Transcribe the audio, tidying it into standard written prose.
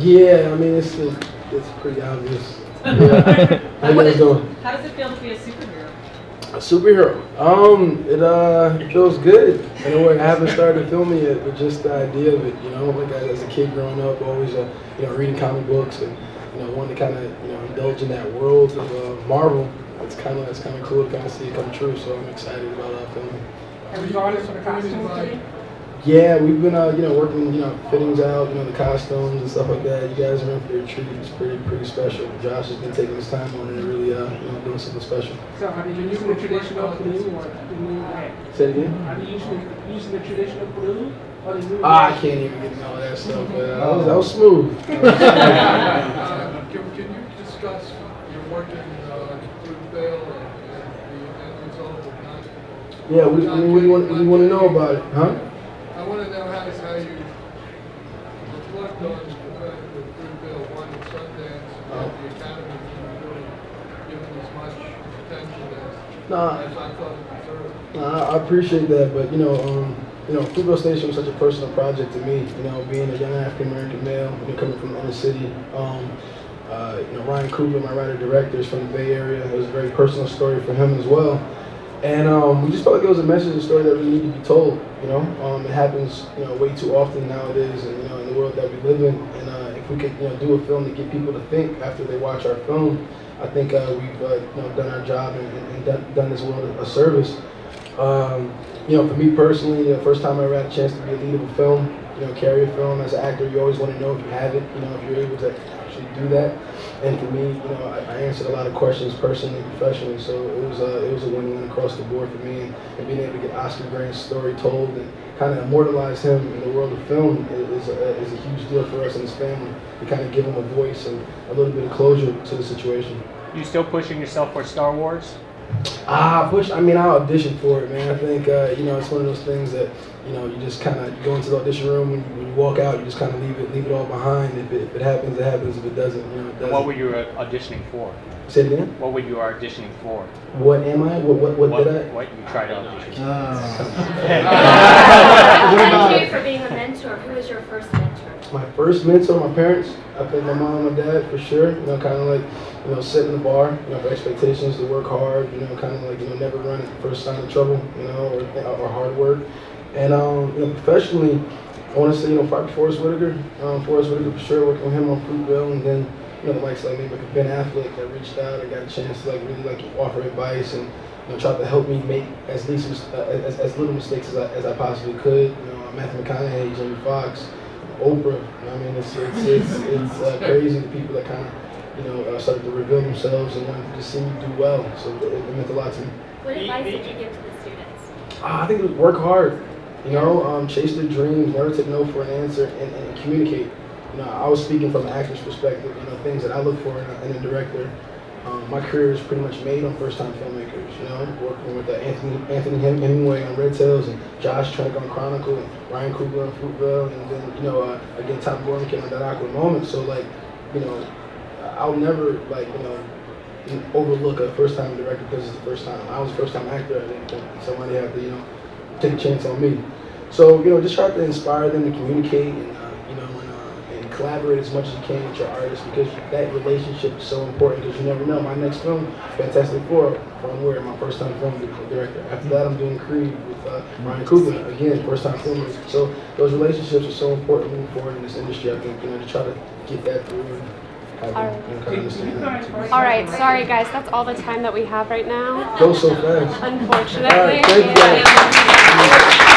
Yeah, I mean, it's pretty obvious. Yeah. How you guys doing? How does it feel to be a superhero? A superhero. It feels good. In a way, I haven't started filming yet, but just the idea of it, like as a kid growing up, always, reading comic books and, wanting to kind of, indulge in that world of Marvel. It's kind of cool to kind of see it come true. So I'm excited about filming. Have you artists for the costumes? Yeah, we've been, working, fittings out, the costumes and stuff like that. You guys are in for a treat. It's pretty special. Josh has been taking his time on it and really, doing something special. So are you using the traditional blue or the new red? Say it again? Are you using the traditional blue or the new red? I can't even get into all that stuff, but that was smooth. Can you discuss your work in Fruitvale and the end result of Mast? Yeah, what do you want to know about it, huh? I want to know how you reflect on the fact that Fruitvale won at Sundance and the Academy isn't really given as much attention as I thought it deserved. I appreciate that, but Fruitvale Station was such a personal project to me. Being a young African American male, coming from the inner city. Ryan Coogler, my writer-director, is from the Bay Area. It was a very personal story for him as well. And we just felt like it was a message, a story that really needed to be told. It happens, way too often nowadays, and in the world that we live in. And if we could, do a film to get people to think after they watch our film, I think we've, done our job and done this world a service. For me personally, the first time I ever had a chance to be a lead of a film, carry a film as an actor, you always want to know if you have it, if you're able to actually do that. And for me, I answered a lot of questions personally and professionally, so it was a win-win across the board for me. And being able to get Oscar Grant's story told and kind of immortalize him in the world of film is a huge deal for us and his family. To kind of give him a voice and a little bit of closure to the situation. You still pushing yourself for Star Wars? I auditioned for it, man. I think, it's one of those things that, you just kind of go into the audition room, when you walk out, you just kind of leave it all behind. If it happens, it happens. If it doesn't, it doesn't. What were you auditioning for? Say it again? What were you auditioning for? What am I? What did I? What you tried to audition for? Thank you for being a mentor. Who was your first mentor? My first mentor, my parents. I think my mom and my dad for sure. Kind of like, setting the bar, for expectations to work hard. Kind of like, never run at the first sign of trouble, or hard work. And professionally, I want to say, Forrest Whitaker. Forrest Whitaker for sure, working with him on Fruitvale, and then the likes like maybe like Ben Affleck that reached out and got a chance to really offer advice and tried to help me make as little mistakes as I possibly could. Matthew McConaughey, Jamie Foxx, Oprah. It's crazy the people that kind of started to reveal themselves and wanted to see me do well. So it meant a lot to me. What advice did you give to the students? I think it was work hard. Chase their dreams, never take no for an answer, and communicate. I was speaking from an actor's perspective, things that I look for in a director. My career is pretty much made on first-time filmmakers, working with Anthony Hemingway on Red Tails and Josh Trank on Chronicle and Ryan Coogler on Fruitvale, and then, again, Tom Gormican on That Awkward Moment. So, I'll never, overlook a first-time director because it's the first time. I was a first-time actor at any point. Somebody had to, take a chance on me. So, just try to inspire them to communicate and collaborate as much as you can with your artist, because that relationship is so important, because you never know. My next film, Fantastic Four, from where my first time film director. After that, I'm doing Creed with Ryan Coogler, again, first time filmmaker. So those relationships are so important moving forward in this industry. I think, to try to get that through and have understand that. All right, sorry guys, that's all the time that we have right now. Go so fast. Unfortunately. All right, thank you guys.